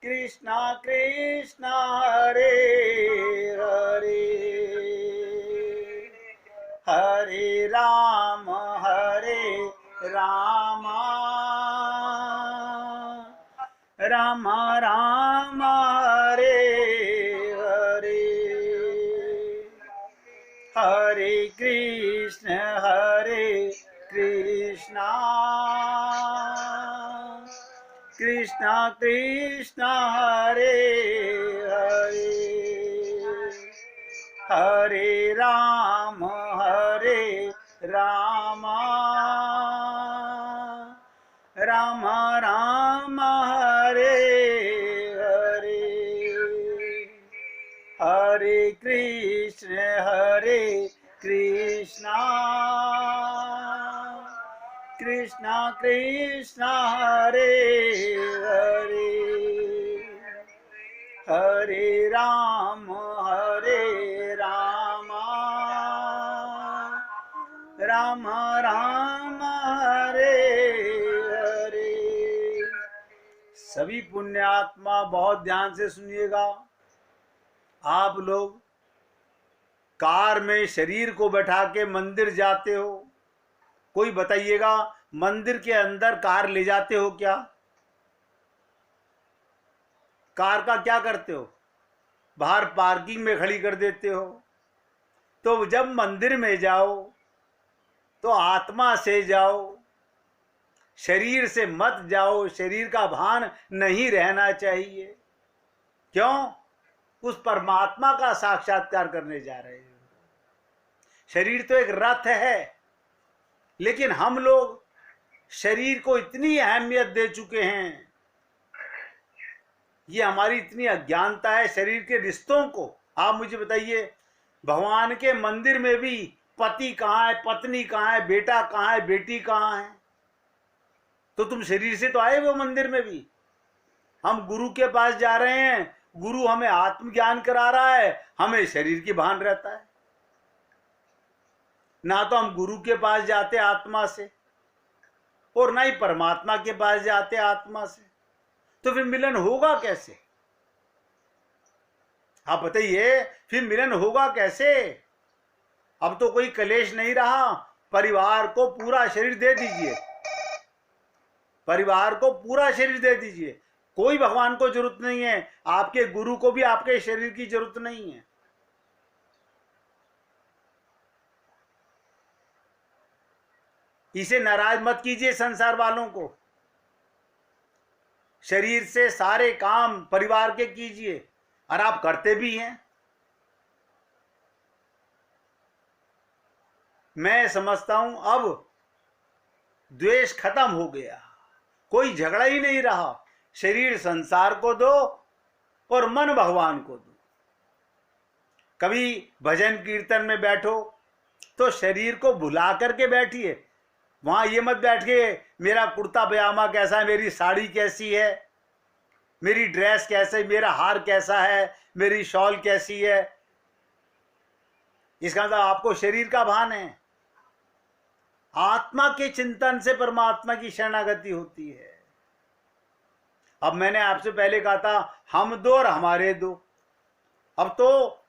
कृष्णा कृष्णा हरे हरे, हरे राम राम राम राम हरे हरे, हरे कृष्ण कृष्णा कृष्णा कृष्णा हरे हरे, हरे राम राम राम राम हरे हरे, हरे कृष्ण कृष्णा कृष्णा कृष्णा हरे हरे, हरे राम राम राम राम हरे हरे। सभी पुण्यात्मा बहुत ध्यान से सुनिएगा। आप लोग कार में शरीर को बैठा के मंदिर जाते हो, कोई बताइएगा मंदिर के अंदर कार ले जाते हो क्या? कार का क्या करते हो? बाहर पार्किंग में खड़ी कर देते हो। तो जब मंदिर में जाओ तो आत्मा से जाओ, शरीर से मत जाओ। शरीर का भान नहीं रहना चाहिए। क्यों? उस परमात्मा का साक्षात्कार करने जा रहे हो। शरीर तो एक रथ है, लेकिन हम लोग शरीर को इतनी अहमियत दे चुके हैं, ये हमारी इतनी अज्ञानता है शरीर के रिश्तों को। आप मुझे बताइए, भगवान के मंदिर में भी पति कहाँ है, पत्नी कहाँ है, बेटा कहाँ है, बेटी कहाँ है? तो तुम शरीर से तो आए हो मंदिर में भी। हम गुरु के पास जा रहे हैं, गुरु हमें आत्मज्ञान करा रहा है, हमें शरीर की भान रहता है। ना तो हम गुरु के पास जाते आत्मा से, और ना ही परमात्मा के पास जाते आत्मा से। तो फिर मिलन होगा कैसे? आप बताइए, फिर मिलन होगा कैसे? अब तो कोई कलेश नहीं रहा। परिवार को पूरा शरीर दे दीजिए, परिवार को पूरा शरीर दे दीजिए। कोई भगवान को जरूरत नहीं है, आपके गुरु को भी आपके शरीर की जरूरत नहीं है। इसे नाराज मत कीजिए संसार वालों को। शरीर से सारे काम परिवार के कीजिए, और आप करते भी हैं। मैं समझता हूं अब द्वेष खत्म हो गया, कोई झगड़ा ही नहीं रहा। शरीर संसार को दो और मन भगवान को दो। कभी भजन कीर्तन में बैठो तो शरीर को भुला करके बैठिए। वहां ये मत बैठिए मेरा कुर्ता पजामा कैसा है, मेरी साड़ी कैसी है, मेरी ड्रेस कैसे, मेरा हार कैसा है, मेरी शॉल कैसी है। इसका मतलब आपको शरीर का भान है। आत्मा के चिंतन से परमात्मा की शरणागति होती है। अब मैंने आपसे पहले कहा था हम दो और हमारे दो। अब तो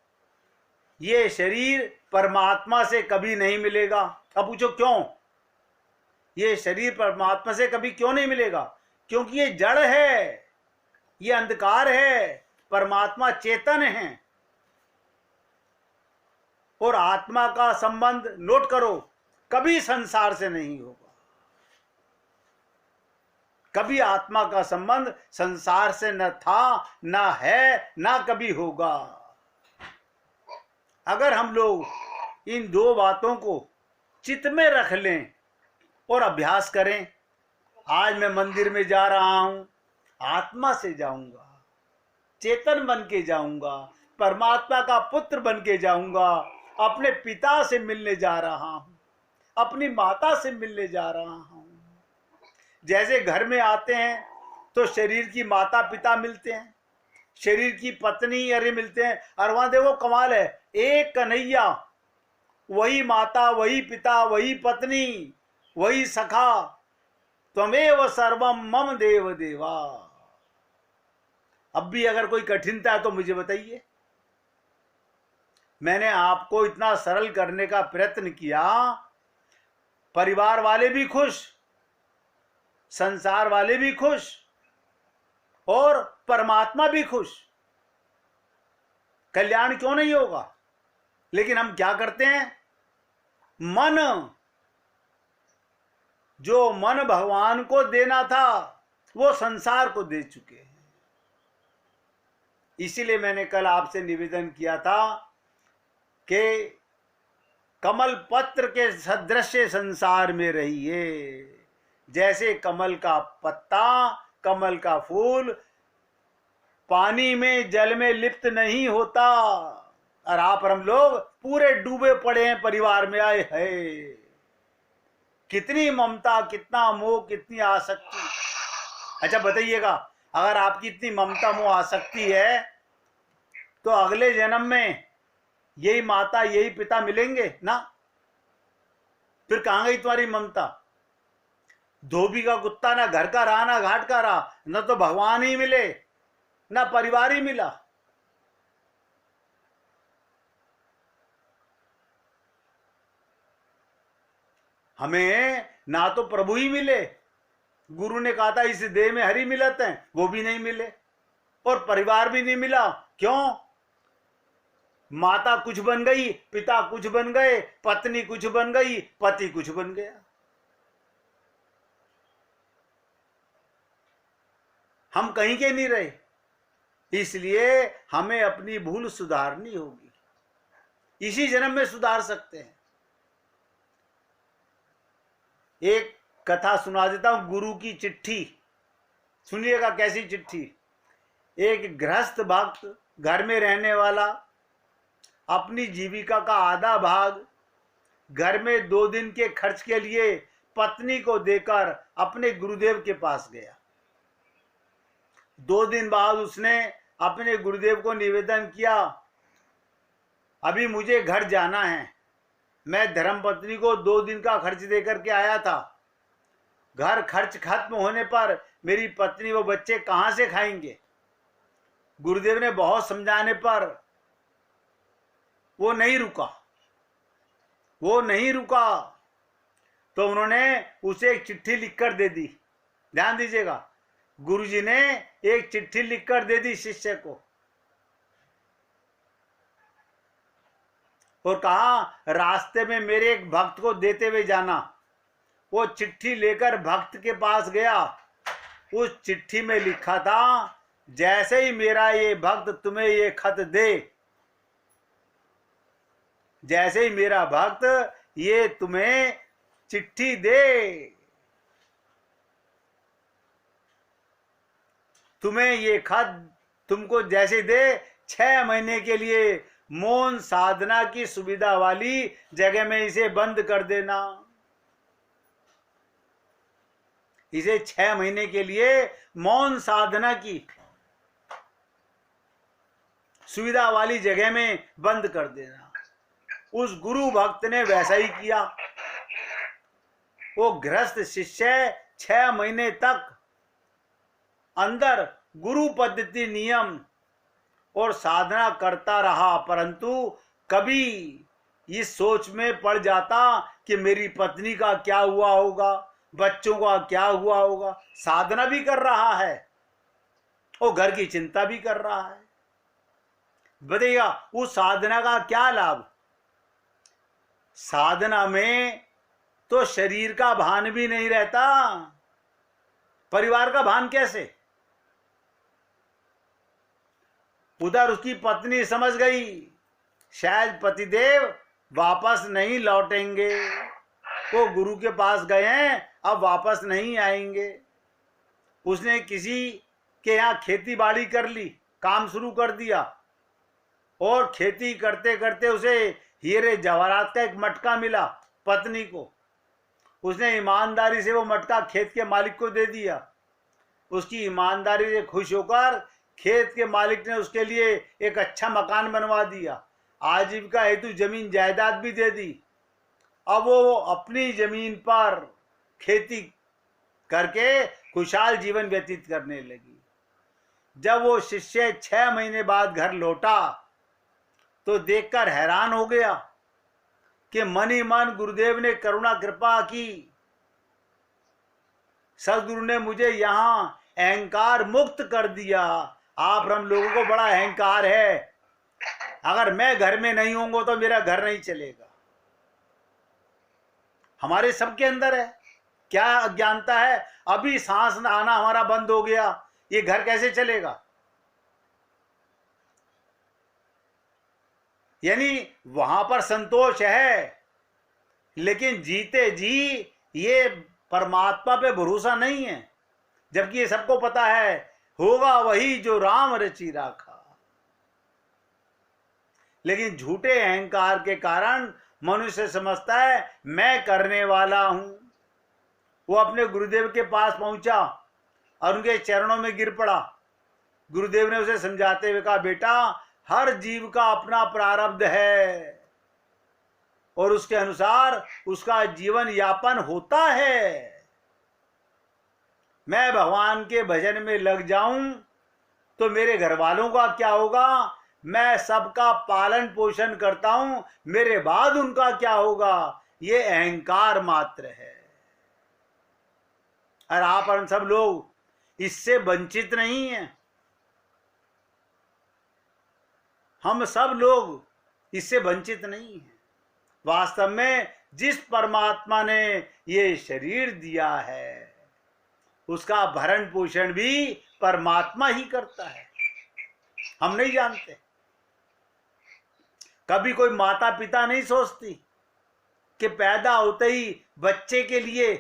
ये शरीर परमात्मा से कभी नहीं मिलेगा। अब पूछो क्यों? ये शरीर परमात्मा से कभी क्यों नहीं मिलेगा? क्योंकि ये जड़ है, ये अंधकार है। परमात्मा चेतन है। और आत्मा का संबंध नोट करो, कभी संसार से नहीं होगा। कभी आत्मा का संबंध संसार से न था, न है, न कभी होगा। अगर हम लोग इन दो बातों को चित्त में रख लें और अभ्यास करें, आज मैं मंदिर में जा रहा हूं, आत्मा से जाऊंगा, चेतन बन के जाऊंगा, परमात्मा का पुत्र बन के जाऊंगा, अपने पिता से मिलने जा रहा हूं, अपनी माता से मिलने जा रहा हूं। जैसे घर में आते हैं तो शरीर की माता पिता मिलते हैं, शरीर की पत्नी अरे मिलते हैं। और वहां देखो कमाल है, एक कन्हैया, वही माता, वही पिता, वही पत्नी, वही सखा। त्वमेव सर्वम मम देव देवा। अब भी अगर कोई कठिनता है तो मुझे बताइए। मैंने आपको इतना सरल करने का प्रयत्न किया, परिवार वाले भी खुश, संसार वाले भी खुश और परमात्मा भी खुश। कल्याण क्यों नहीं होगा? लेकिन हम क्या करते हैं, मन, जो मन भगवान को देना था वो संसार को दे चुके हैं। इसीलिए मैंने कल आपसे निवेदन किया था कि कमल पत्र के सदृश संसार में रहिए। जैसे कमल का पत्ता, कमल का फूल पानी में, जल में लिप्त नहीं होता, और आप और हम लोग पूरे डूबे पड़े हैं परिवार में। आए है कितनी ममता, कितना मोह, कितनी आसक्ति। अच्छा बताइएगा, अगर आपकी इतनी ममता मोह आसक्ति है तो अगले जन्म में यही माता यही पिता मिलेंगे ना? फिर कहां गई तुम्हारी ममता? धोबी का कुत्ता ना घर का रहा ना घाट का रहा, न तो भगवान ही मिले ना परिवार ही मिला। हमें ना तो प्रभु ही मिले, गुरु ने कहा था इस देह में हरि मिलत हैं, वो भी नहीं मिले, और परिवार भी नहीं मिला। क्यों? माता कुछ बन गई, पिता कुछ बन गए, पत्नी कुछ बन गई, पति कुछ बन गया। हम कहीं के नहीं रहे। इसलिए हमें अपनी भूल सुधारनी होगी। इसी जन्म में सुधार सकते हैं। एक कथा सुना देता हूं, गुरु की चिट्ठी। सुनिएगा कैसी चिट्ठी। एक गृहस्थ भक्त, घर में रहने वाला, अपनी जीविका का आधा भाग घर में 2 दिन के खर्च के लिए पत्नी को देकर अपने गुरुदेव के पास गया। 2 दिन बाद उसने अपने गुरुदेव को निवेदन किया, अभी मुझे घर जाना है, मैं धर्मपत्नी को 2 दिन का खर्च देकर के आया था, घर खर्च खत्म होने पर मेरी पत्नी वो बच्चे कहां से खाएंगे? गुरुदेव ने बहुत समझाने पर वो नहीं रुका। तो उन्होंने उसे एक चिट्ठी लिखकर दे दी। ध्यान दीजिएगा, गुरुजी ने एक चिट्ठी लिखकर दे दी शिष्य को और कहा रास्ते में मेरे एक भक्त को देते हुए जाना। वो चिट्ठी लेकर भक्त के पास गया। उस चिट्ठी में लिखा था, जैसे ही मेरा ये भक्त तुम्हें ये खत दे, जैसे ही मेरा भक्त ये तुम्हें चिट्ठी दे, तुम्हें ये खत तुमको जैसे दे, 6 महीने के लिए मौन साधना की सुविधा वाली जगह में इसे बंद कर देना। इसे 6 महीने के लिए मौन साधना की सुविधा वाली जगह में बंद कर देना। उस गुरु भक्त ने वैसा ही किया। वो गृहस्थ शिष्य 6 महीने तक अंदर गुरु पद्धति नियम और साधना करता रहा, परंतु कभी इस सोच में पड़ जाता कि मेरी पत्नी का क्या हुआ होगा, बच्चों का क्या हुआ होगा। साधना भी कर रहा है और घर की चिंता भी कर रहा है। बताइएगा उस साधना का क्या लाभ? साधना में तो शरीर का भान भी नहीं रहता, परिवार का भान कैसे? उधर उसकी पत्नी समझ गई शायद पतिदेव वापस नहीं लौटेंगे, वो गुरु के पास गए हैं, अब वापस नहीं आएंगे। उसने किसी के यहाँ खेती बाड़ी कर ली, काम शुरू कर दिया, और खेती करते करते उसे हीरे जवाहरात का एक मटका मिला। पत्नी को उसने ईमानदारी से वो मटका खेत के मालिक को दे दिया। उसकी ईमानदारी से खुश होकर खेत के मालिक ने उसके लिए एक अच्छा मकान बनवा दिया, आजीविका हेतु जमीन जायदाद भी दे दी। अब वो अपनी जमीन पर खेती करके खुशहाल जीवन व्यतीत करने लगी। जब वो शिष्य 6 महीने बाद घर लौटा तो देखकर हैरान हो गया कि मन ही मन गुरुदेव ने करुणा कृपा की। सदगुरु ने मुझे यहां अहंकार मुक्त कर दिया। आप हम लोगों को बड़ा अहंकार है, अगर मैं घर में नहीं होऊंगा तो मेरा घर नहीं चलेगा। हमारे सबके अंदर है। क्या अज्ञानता है, अभी सांस आना हमारा बंद हो गया, ये घर कैसे चलेगा? यानी वहां पर संतोष है, लेकिन जीते जी ये परमात्मा पे भरोसा नहीं है, जबकि ये सबको पता है होगा वही जो राम रचि राखा। लेकिन झूठे अहंकार के कारण मनुष्य समझता है मैं करने वाला हूं। वो अपने गुरुदेव के पास पहुंचा और उनके चरणों में गिर पड़ा। गुरुदेव ने उसे समझाते हुए कहा, बेटा हर जीव का अपना प्रारब्ध है और उसके अनुसार उसका जीवन यापन होता है। मैं भगवान के भजन में लग जाऊं तो मेरे घर वालों का क्या होगा? मैं सबका पालन पोषण करता हूं, मेरे बाद उनका क्या होगा? ये अहंकार मात्र है। और आप हम सब लोग इससे वंचित नहीं हैं। हम सब लोग इससे वंचित नहीं हैं। वास्तव में जिस परमात्मा ने ये शरीर दिया है उसका भरण पोषण भी परमात्मा ही करता है, हम नहीं जानते। कभी कोई माता पिता नहीं सोचती कि पैदा होते ही बच्चे के लिए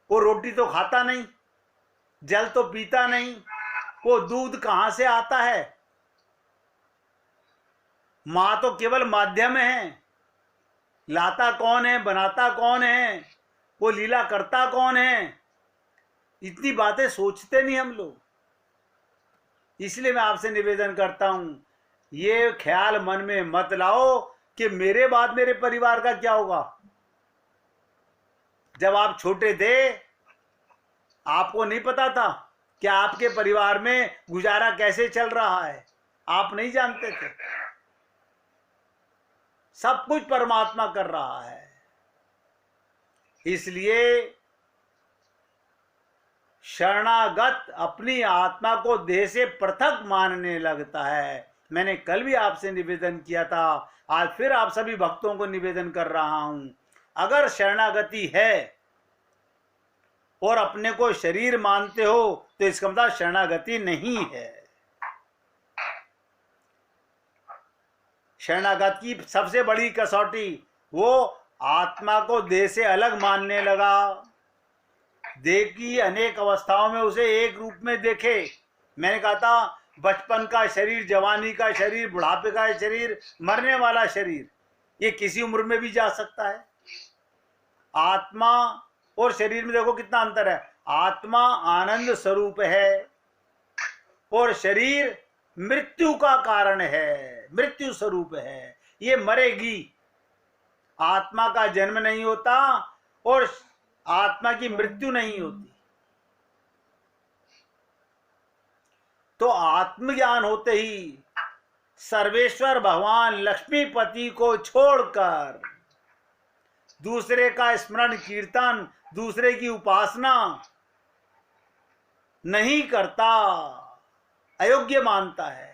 वो रोटी तो खाता नहीं, जल तो पीता नहीं, वो दूध कहां से आता है? मां तो केवल माध्यम है। लाता कौन है, बनाता कौन है, वो लीला करता कौन है? इतनी बातें सोचते नहीं हम लोग। इसलिए मैं आपसे निवेदन करता हूं, ये ख्याल मन में मत लाओ कि मेरे बाद मेरे परिवार का क्या होगा। जब आप छोटे थे आपको नहीं पता था कि आपके परिवार में गुजारा कैसे चल रहा है, आप नहीं जानते थे। सब कुछ परमात्मा कर रहा है। इसलिए शरणागत अपनी आत्मा को देह से पृथक मानने लगता है। मैंने कल भी आपसे निवेदन किया था, आज फिर आप सभी भक्तों को निवेदन कर रहा हूं, अगर शरणागति है और अपने को शरीर मानते हो तो इसका मतलब शरणागति नहीं है। शरणागत की सबसे बड़ी कसौटी वो आत्मा को देह से अलग मानने लगा। देह की अनेक अवस्थाओं में उसे एक रूप में देखे। मैंने कहा था बचपन का शरीर, जवानी का शरीर, बुढ़ापे का शरीर, मरने वाला शरीर, ये किसी उम्र में भी जा सकता है। आत्मा और शरीर में देखो कितना अंतर है। आत्मा आनंद स्वरूप है और शरीर मृत्यु का कारण है, मृत्यु स्वरूप है, ये मरेगी। आत्मा का जन्म नहीं होता और आत्मा की मृत्यु नहीं होती। तो आत्मज्ञान होते ही सर्वेश्वर भगवान लक्ष्मीपति को छोड़कर दूसरे का स्मरण कीर्तन, दूसरे की उपासना नहीं करता, अयोग्य मानता है।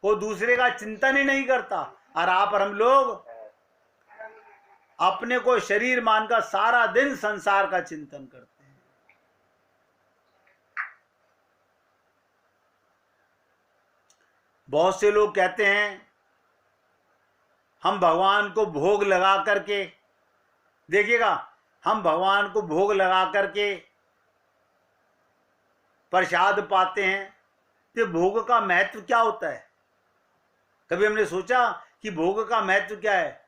वो दूसरे का चिंतन ही नहीं करता। और आप और हम लोग अपने को शरीर मानकर सारा दिन संसार का चिंतन करते हैं। बहुत से लोग कहते हैं हम भगवान को भोग लगा करके, देखिएगा, हम भगवान को भोग लगा करके प्रसाद पाते हैं। तो भोग का महत्व क्या होता है? कभी हमने सोचा कि भोग का महत्व क्या है?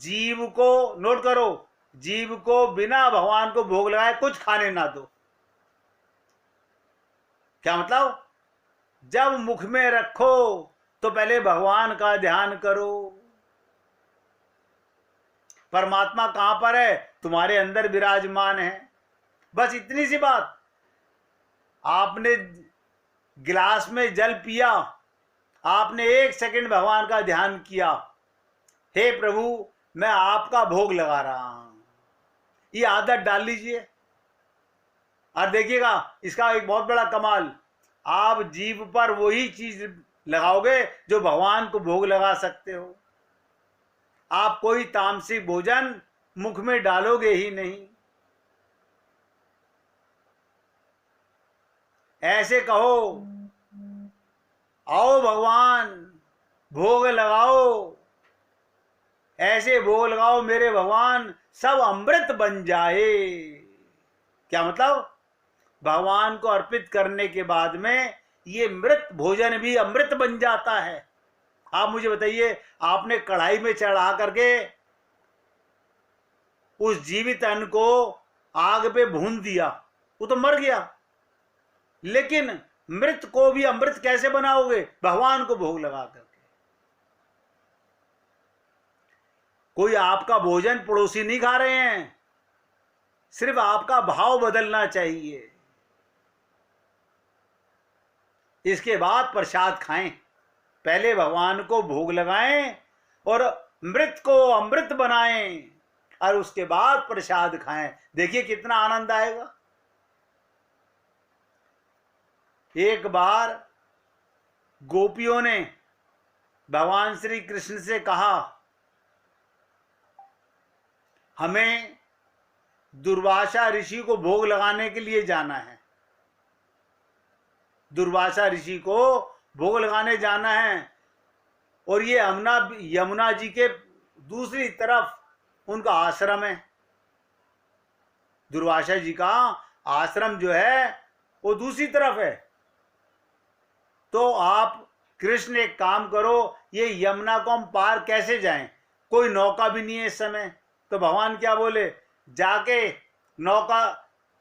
जीव को, नोट करो, जीव को बिना भगवान को भोग लगाए कुछ खाने ना दो। क्या मतलब? जब मुख में रखो तो पहले भगवान का ध्यान करो। परमात्मा कहां पर है? तुम्हारे अंदर विराजमान है। बस इतनी सी बात, आपने गिलास में जल पिया, आपने 1 सेकंड भगवान का ध्यान किया, हे प्रभु मैं आपका भोग लगा रहा हूं, ये आदत डाल लीजिए और देखिएगा इसका एक बहुत बड़ा कमाल, आप जीभ पर वही चीज लगाओगे जो भगवान को भोग लगा सकते हो। आप कोई तामसिक भोजन मुख में डालोगे ही नहीं। ऐसे कहो, आओ भगवान भोग लगाओ, ऐसे भोग लगाओ मेरे भगवान सब अमृत बन जाए। क्या मतलब? भगवान को अर्पित करने के बाद में ये मृत भोजन भी अमृत बन जाता है। आप मुझे बताइए, आपने कढ़ाई में चढ़ा करके उस जीवित अन्न को आग पे भून दिया, वो तो मर गया, लेकिन मृत को भी अमृत कैसे बनाओगे? भगवान को भोग लगा करके। कोई आपका भोजन पड़ोसी नहीं खा रहे हैं, सिर्फ आपका भाव बदलना चाहिए। इसके बाद प्रसाद खाएं, पहले भगवान को भोग लगाएं और मृत को अमृत बनाएं और उसके बाद प्रसाद खाएं। देखिए कितना आनंद आएगा। एक बार गोपियों ने भगवान श्री कृष्ण से कहा, हमें दुर्वासा ऋषि को भोग लगाने के लिए जाना है, दुर्वासा ऋषि को भोग लगाने जाना है, और ये यमुना जी के दूसरी तरफ उनका आश्रम है। दुर्वासा जी का आश्रम जो है वो दूसरी तरफ है। तो आप कृष्ण एक काम करो, ये यमुना को हम पार कैसे जाएं? कोई नौका भी नहीं है इस समय। तो भगवान क्या बोले, जाके नौका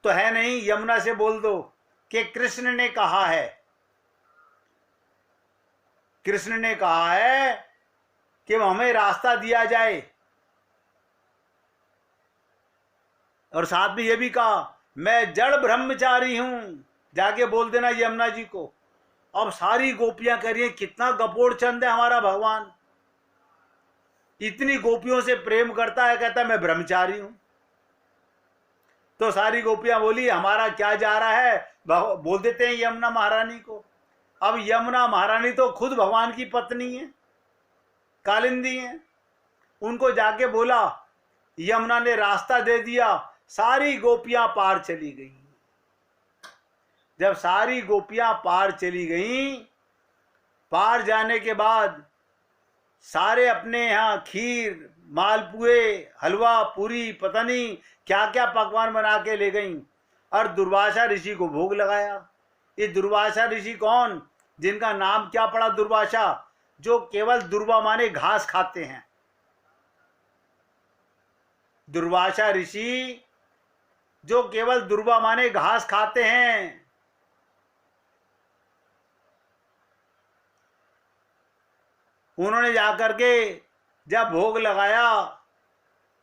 तो है नहीं, यमुना से बोल दो कि कृष्ण ने कहा है, कृष्ण ने कहा है कि हमें रास्ता दिया जाए, और साथ में यह भी कहा मैं जड़ ब्रह्मचारी हूं, जाके बोल देना यमुना जी को। अब सारी गोपियां कह रही हैं कितना गपोड़ चंद है हमारा भगवान, इतनी गोपियों से प्रेम करता है, कहता है मैं ब्रह्मचारी हूं। तो सारी गोपियां बोली हमारा क्या जा रहा है, बोल देते हैं यमुना महारानी को। अब यमुना महारानी तो खुद भगवान की पत्नी है, कालिंदी है। उनको जाके बोला, यमुना ने रास्ता दे दिया, सारी गोपियां पार चली गई। जब सारी गोपियां पार चली गईं, पार जाने के बाद सारे अपने यहाँ खीर, मालपुए, हलवा, पूरी, पता नहीं क्या क्या पकवान बना के ले गईं और दुर्वासा ऋषि को भोग लगाया। ये दुर्वासा ऋषि कौन? जिनका नाम क्या पड़ा दुर्वासा, जो केवल दुर्वा माने घास खाते हैं। दुर्वासा ऋषि जो केवल दुर्वा माने घास खाते हैं। उन्होंने जाकर के जब भोग लगाया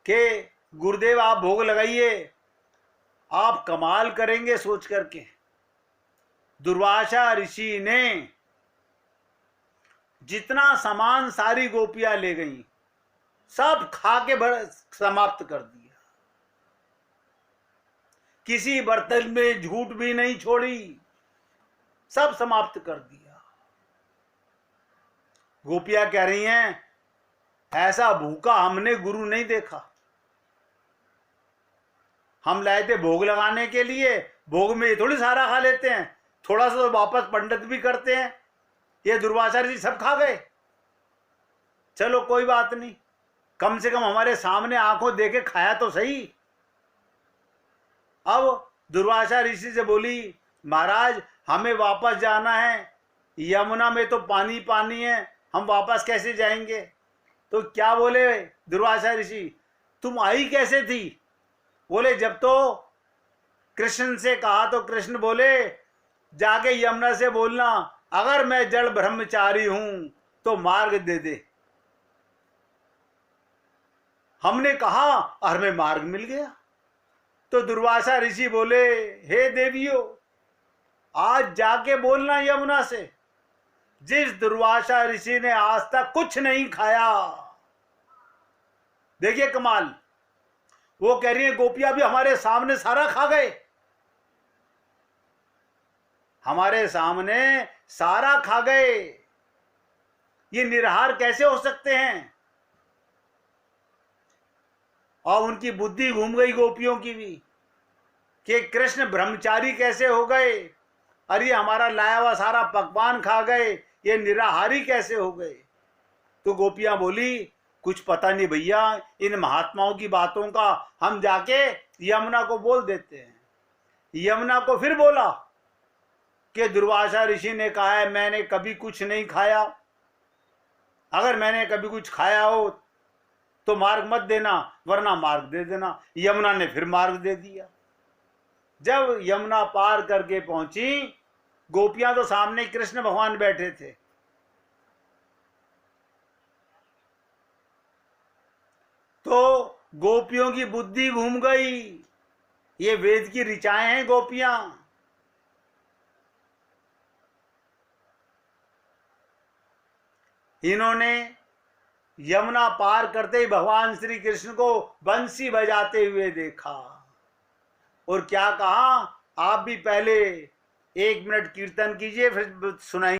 कि गुरुदेव आप भोग लगाइए, आप कमाल करेंगे सोच करके, दुर्वासा ऋषि ने जितना सामान सारी गोपियां ले गईं सब खा के समाप्त कर दिया। किसी बर्तन में झूठ भी नहीं छोड़ी, सब समाप्त कर दिया। गोपियां कह रही हैं ऐसा भूखा हमने गुरु नहीं देखा। हम लाए थे भोग लगाने के लिए, भोग में थोड़ी सारा खा लेते हैं, थोड़ा सा तो वापस पंडित भी करते हैं। ये दुर्वासा ऋषि सब खा गए। चलो कोई बात नहीं, कम से कम हमारे सामने आंखों देखे खाया तो सही। अब दुर्वासा ऋषि से बोली, महाराज हमें वापस जाना है, यमुना में तो पानी पानी है, हम वापस कैसे जाएंगे? तो क्या बोले दुर्वासा ऋषि, तुम आई कैसे थी? बोले जब तो कृष्ण से कहा तो कृष्ण बोले जाके यमुना से बोलना अगर मैं जड़ ब्रह्मचारी हूं तो मार्ग दे दे। हमने कहा और हमें मार्ग मिल गया। तो दुर्वासा ऋषि बोले, हे देवियों, आज जाके बोलना यमुना से, जिस दुर्वासा ऋषि ने आज तक कुछ नहीं खाया। देखिए कमाल, वो कह रही है गोपियां भी हमारे सामने सारा खा गए, हमारे सामने सारा खा गए, ये निराहार कैसे हो सकते हैं। और उनकी बुद्धि घूम गई गोपियों की भी, कि कृष्ण ब्रह्मचारी कैसे हो गए, अरे हमारा लाया हुआ सारा पकवान खा गए, ये निराहारी कैसे हो गए। तो गोपियां बोली, कुछ पता नहीं भैया, इन महात्माओं की बातों का हम जाके यमुना को बोल देते हैं। यमुना को फिर बोला कि दुर्वासा ऋषि ने कहा है मैंने कभी कुछ नहीं खाया, अगर मैंने कभी कुछ खाया हो तो मार्ग मत देना, वरना मार्ग दे देना। यमुना ने फिर मार्ग दे दिया। जब यमुना पार करके पहुंची, गोपियां तो सामने कृष्ण भगवान बैठे थे, तो गोपियों की बुद्धि घूम गई। ये वेद की ऋचाएं हैं गोपियां। इन्होंने यमुना पार करते ही भगवान श्री कृष्ण को बंसी बजाते हुए देखा और क्या कहा, आप भी पहले 1 मिनट कीर्तन कीजिए, फिर सुनाएंगे।